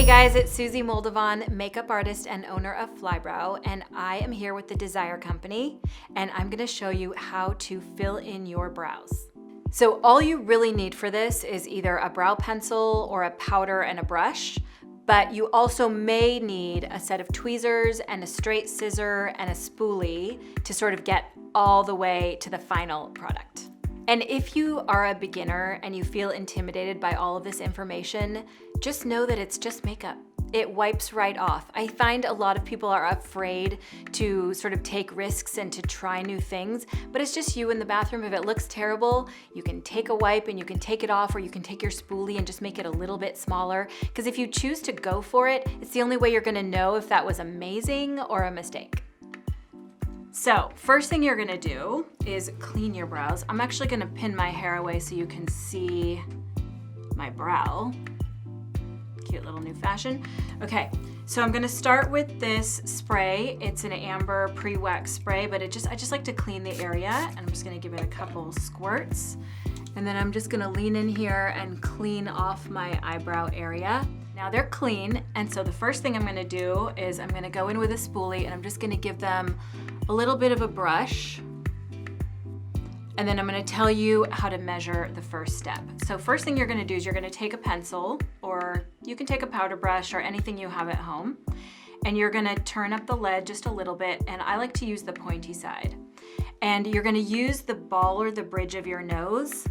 Hey guys, it's Suzie Moldavon, makeup artist and owner of Flybrow, and I am here with the Desire Company, and I'm gonna show you how to fill in your brows. So all you really need for this is either a brow pencil or a powder and a brush, but you also may need a set of tweezers and a straight scissor and a spoolie to sort of get all the way to the final product. And if you are a beginner and you feel intimidated by all of this information, just know that it's just makeup. It wipes right off. I find a lot of people are afraid to sort of take risks and to try new things, but it's just you in the bathroom. If it looks terrible, you can take a wipe and you can take it off, or you can take your spoolie and just make it a little bit smaller. Because if you choose to go for it, it's the only way you're gonna know if that was amazing or a mistake. So first thing you're gonna do is clean your brows. I'm actually gonna pin my hair away so you can see my brow. Cute little new fashion. Okay, so I'm gonna start with this spray. It's an amber pre-wax spray, but I just like to clean the area, and I'm just gonna give it a couple squirts. And then I'm just gonna lean in here and clean off my eyebrow area. Now they're clean, and so the first thing I'm gonna do is I'm gonna go in with a spoolie and I'm just gonna give them a little bit of a brush, and then I'm gonna tell you how to measure the first step. So first thing you're gonna do is you're gonna take a pencil, or you can take a powder brush or anything you have at home, and you're gonna turn up the lead just a little bit, and I like to use the pointy side. And you're gonna use the ball or the bridge of your nose.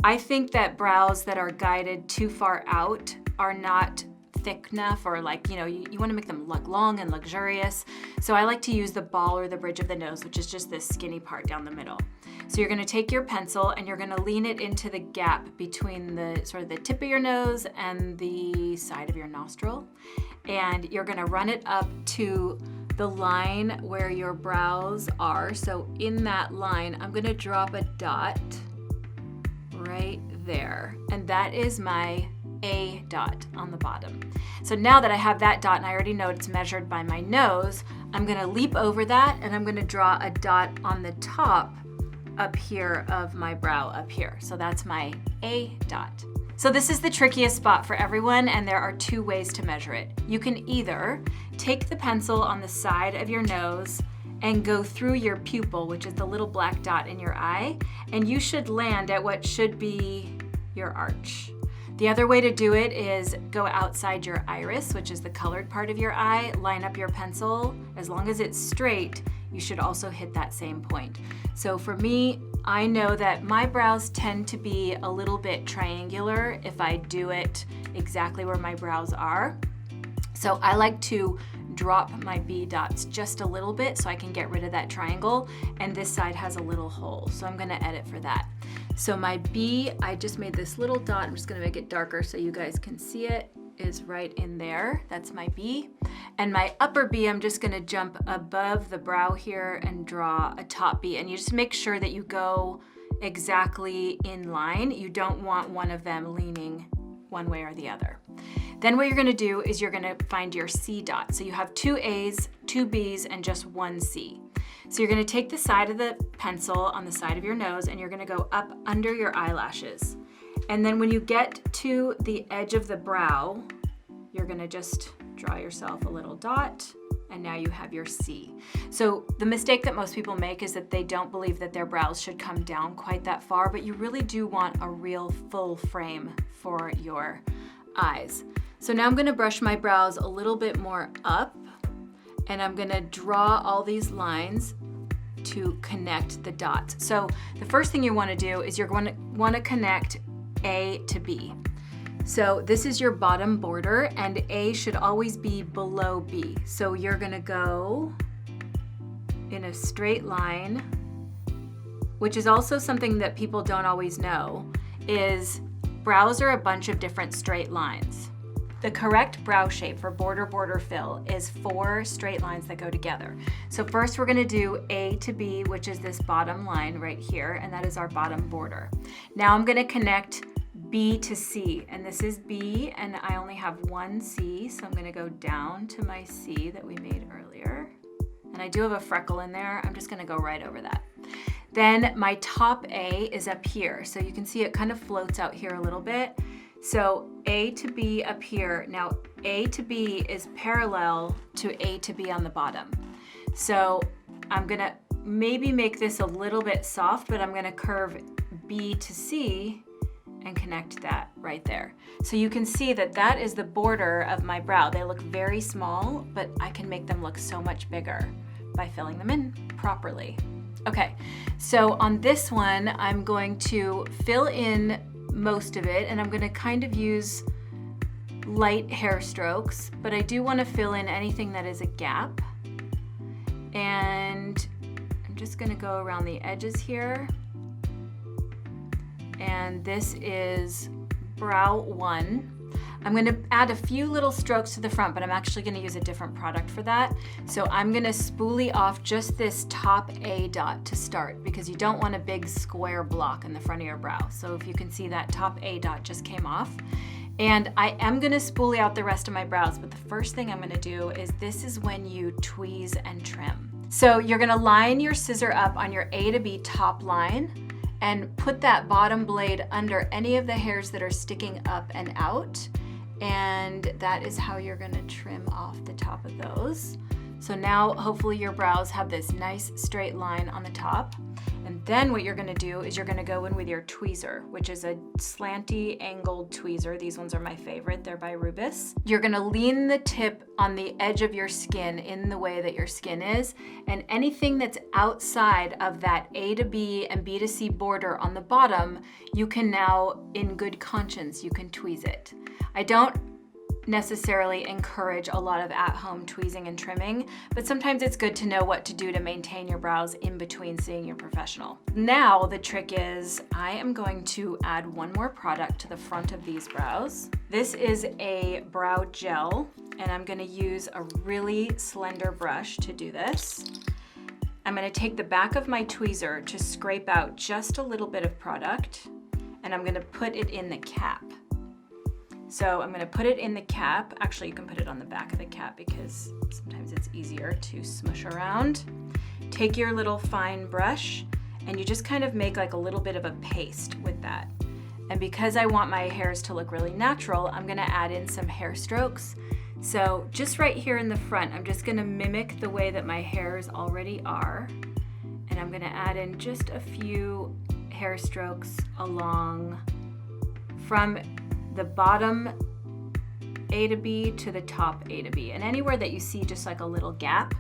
I think that brows that are guided too far out are not thick enough, or you want to make them look long and luxurious. So I like to use the ball or the bridge of the nose, which is just this skinny part down the middle. So you're going to take your pencil and you're going to lean it into the gap between the sort of the tip of your nose and the side of your nostril, and you're going to run it up to the line where your brows are. So in that line, I'm going to drop a dot right there, and that is my A dot on the bottom. So now that I have that dot and I already know it's measured by my nose, I'm gonna leap over that and I'm gonna draw a dot on the top up here of my brow up here. So that's my A dot. So this is the trickiest spot for everyone, and there are two ways to measure it. You can either take the pencil on the side of your nose and go through your pupil, which is the little black dot in your eye, and you should land at what should be your arch. The other way to do it is go outside your iris, which is the colored part of your eye, line up your pencil. As long as it's straight, you should also hit that same point. So for me, I know that my brows tend to be a little bit triangular if I do it exactly where my brows are. So I like to drop my B dots just a little bit so I can get rid of that triangle, and this side has a little hole, so I'm gonna edit for that. So my B, I just made this little dot, I'm just gonna make it darker so you guys can see it, is right in there. That's my B. And my upper B, I'm just gonna jump above the brow here and draw a top B, and you just make sure that you go exactly in line. You don't want one of them leaning one way or the other. Then what you're gonna do is you're gonna find your C dot. So you have two A's, two B's, and just one C. So you're gonna take the side of the pencil on the side of your nose and you're gonna go up under your eyelashes. And then when you get to the edge of the brow, you're gonna just draw yourself a little dot, and now you have your C. So the mistake that most people make is that they don't believe that their brows should come down quite that far, but you really do want a real full frame for your eyes. So now I'm gonna brush my brows a little bit more up, and I'm gonna draw all these lines to connect the dots. So the first thing you wanna do is you're going to wanna connect A to B. So this is your bottom border, and A should always be below B. So you're gonna go in a straight line, which is also something that people don't always know, is brows are a bunch of different straight lines. The correct brow shape for border fill is 4 straight lines that go together. So first we're gonna do A to B, which is this bottom line right here, and that is our bottom border. Now I'm gonna connect B to C, and this is B, and I only have one C, so I'm gonna go down to my C that we made earlier. And I do have a freckle in there, I'm just gonna go right over that. Then my top A is up here, so you can see it kind of floats out here a little bit. So A to B up here. Now A to B is parallel to A to B on the bottom. So I'm gonna maybe make this a little bit soft, but I'm gonna curve B to C and connect that right there. So you can see that that is the border of my brow. They look very small, but I can make them look so much bigger by filling them in properly. Okay, so on this one, I'm going to fill in most of it, and I'm gonna kind of use light hair strokes, but I do wanna fill in anything that is a gap. And I'm just gonna go around the edges here. And this is brow 1. I'm gonna add a few little strokes to the front, but I'm actually gonna use a different product for that. So I'm gonna spoolie off just this top A dot to start, because you don't want a big square block in the front of your brow. So if you can see, that top A dot just came off. And I am gonna spoolie out the rest of my brows, but the first thing I'm gonna do is, this is when you tweeze and trim. So you're gonna line your scissor up on your A to B top line and put that bottom blade under any of the hairs that are sticking up and out. And that is how you're gonna trim off the top of those. So now hopefully your brows have this nice straight line on the top. And then what you're gonna do is you're gonna go in with your tweezer, which is a slanty angled tweezer. These ones are my favorite, they're by Rubus. You're gonna lean the tip on the edge of your skin in the way that your skin is, and anything that's outside of that A to B and B to C border on the bottom, you can now, in good conscience, you can tweeze it. I don't necessarily encourage a lot of at-home tweezing and trimming, but sometimes it's good to know what to do to maintain your brows in between seeing your professional. Now the trick is, I am going to add one more product to the front of these brows. This is a brow gel, and I'm gonna use a really slender brush to do this. I'm gonna take the back of my tweezer to scrape out just a little bit of product, and I'm gonna put it in the cap. So I'm gonna put it in the cap. Actually, you can put it on the back of the cap because sometimes it's easier to smush around. Take your little fine brush and you just kind of make like a little bit of a paste with that. And because I want my hairs to look really natural, I'm gonna add in some hair strokes. So just right here in the front, I'm just gonna mimic the way that my hairs already are. And I'm gonna add in just a few hair strokes along from the bottom A to B to the top A to B, and anywhere that you see just like a little gap.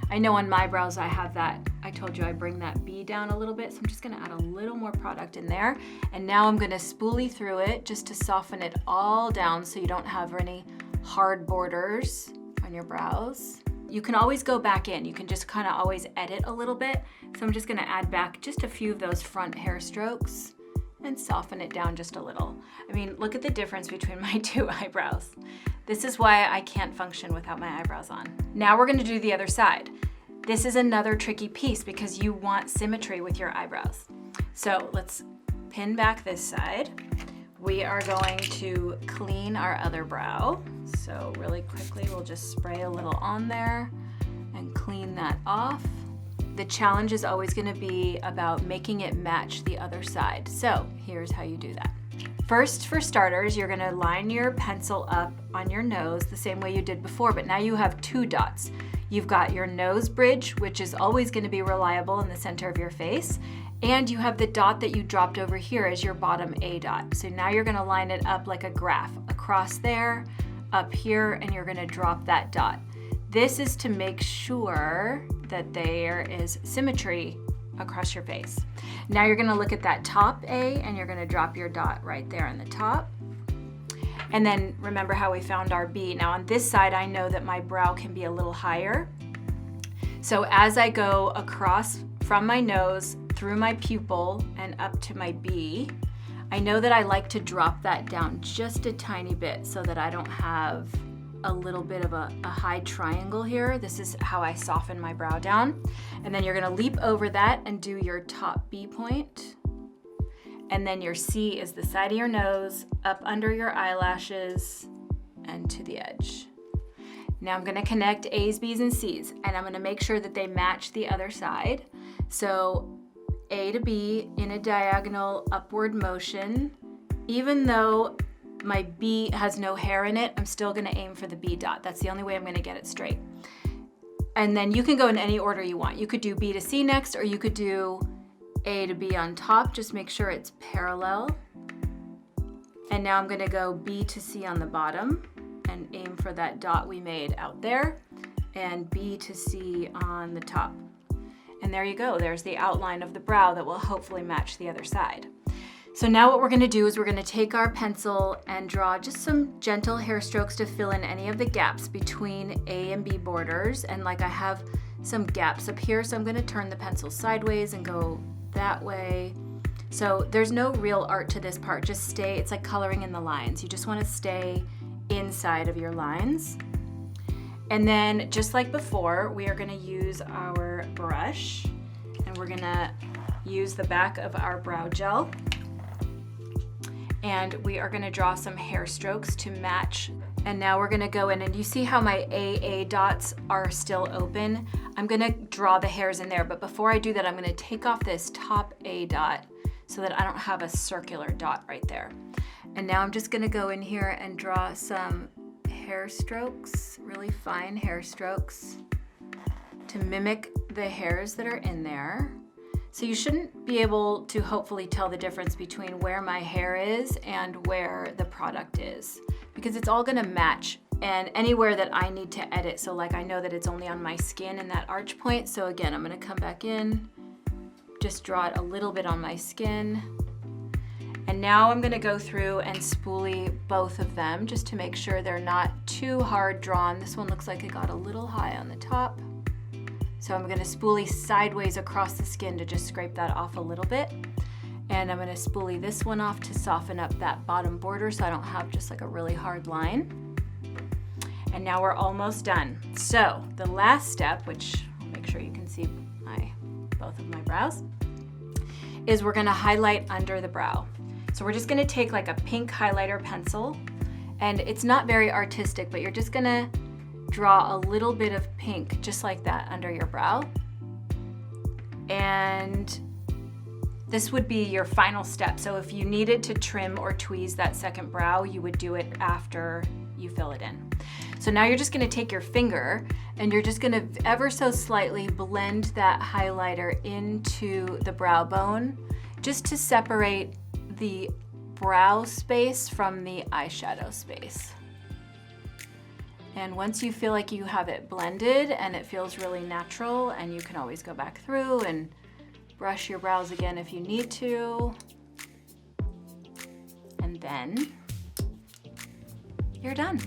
I know on my brows I have that, I told you I bring that B down a little bit, so I'm just gonna add a little more product in there. And now I'm gonna spoolie through it just to soften it all down so you don't have any hard borders on your brows. You can always go back in, you can just kind of always edit a little bit. So I'm just gonna add back just a few of those front hair strokes and soften it down just a little. I mean, look at the difference between my two eyebrows. This is why I can't function without my eyebrows on. Now we're gonna do the other side. This is another tricky piece because you want symmetry with your eyebrows. So let's pin back this side. We are going to clean our other brow. So really quickly, we'll just spray a little on there and clean that off. The challenge is always gonna be about making it match the other side. So here's how you do that. First, for starters, you're gonna line your pencil up on your nose the same way you did before, but now you have two dots. You've got your nose bridge, which is always gonna be reliable in the center of your face, and you have the dot that you dropped over here as your bottom A dot. So now you're gonna line it up like a graph, across there, up here, and you're gonna drop that dot. This is to make sure that there is symmetry across your face. Now you're gonna look at that top A and you're gonna drop your dot right there on the top. And then remember how we found our B. Now on this side, I know that my brow can be a little higher. So as I go across from my nose, through my pupil and up to my B, I know that I like to drop that down just a tiny bit so that I don't have a little bit of a high triangle here. This is how I soften my brow down. And then you're gonna leap over that and do your top B point. And then your C is the side of your nose, up under your eyelashes, and to the edge. Now I'm gonna connect A's, B's, and C's, and I'm gonna make sure that they match the other side. So A to B in a diagonal upward motion, even though my B has no hair in it, I'm still gonna aim for the B dot. That's the only way I'm gonna get it straight. And then you can go in any order you want. You could do B to C next, or you could do A to B on top. Just make sure it's parallel. And now I'm gonna go B to C on the bottom and aim for that dot we made out there, and B to C on the top. And there you go, there's the outline of the brow that will hopefully match the other side. So now what we're gonna do is we're gonna take our pencil and draw just some gentle hair strokes to fill in any of the gaps between A and B borders. And like I have some gaps up here, so I'm gonna turn the pencil sideways and go that way. So there's no real art to this part, just stay, it's like coloring in the lines. You just wanna stay inside of your lines. And then just like before, we are gonna use our brush and we're gonna use the back of our brow gel. And we are gonna draw some hair strokes to match. And now we're gonna go in, and you see how my AA dots are still open? I'm gonna draw the hairs in there, but before I do that, I'm gonna take off this top A dot so that I don't have a circular dot right there. And now I'm just gonna go in here and draw some hair strokes, really fine hair strokes, to mimic the hairs that are in there. So you shouldn't be able to hopefully tell the difference between where my hair is and where the product is, because it's all gonna match, and anywhere that I need to edit. So like I know that it's only on my skin in that arch point. So again, I'm gonna come back in, just draw it a little bit on my skin. And now I'm gonna go through and spoolie both of them just to make sure they're not too hard drawn. This one looks like it got a little high on the top. So I'm gonna spoolie sideways across the skin to just scrape that off a little bit. And I'm gonna spoolie this one off to soften up that bottom border so I don't have just like a really hard line. And now we're almost done. So the last step, which I'll make sure you can see both of my brows, is we're gonna highlight under the brow. So we're just gonna take like a pink highlighter pencil, and it's not very artistic, but you're just gonna draw a little bit of pink just like that under your brow. And this would be your final step. So if you needed to trim or tweeze that second brow, you would do it after you fill it in. So now you're just gonna take your finger and you're just gonna ever so slightly blend that highlighter into the brow bone just to separate the brow space from the eyeshadow space. And once you feel like you have it blended and it feels really natural, and you can always go back through and brush your brows again if you need to. And then you're done.